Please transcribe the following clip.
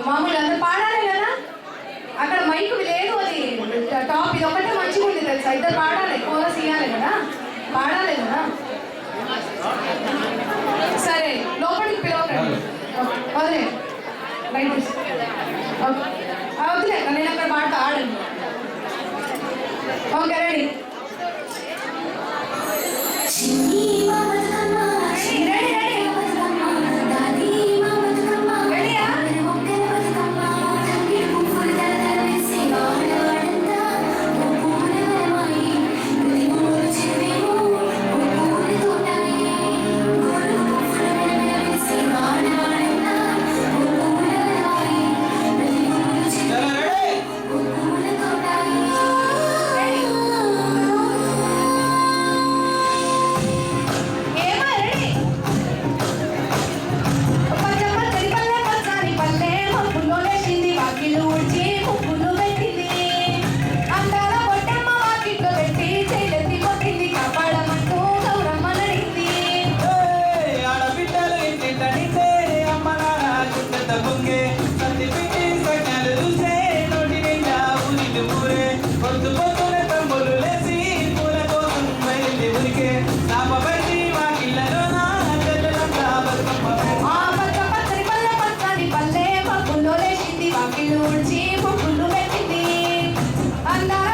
మామూలుగా అందరూ పాడాలి కదా. అక్కడ మైక్ లేదు, అది టాప్ ఇది ఒకటే మంచిగా ఉంది తెలుసా. ఇద్దరు పాడాలి, కోరస్ ఇవ్వాలి కదా, పాడాలి కదా. సరే లోపలికి పిలవకండి, వదిలే బయట వదిలే, నేను అక్కడ పాట ఆడండి. Okay ready. అందర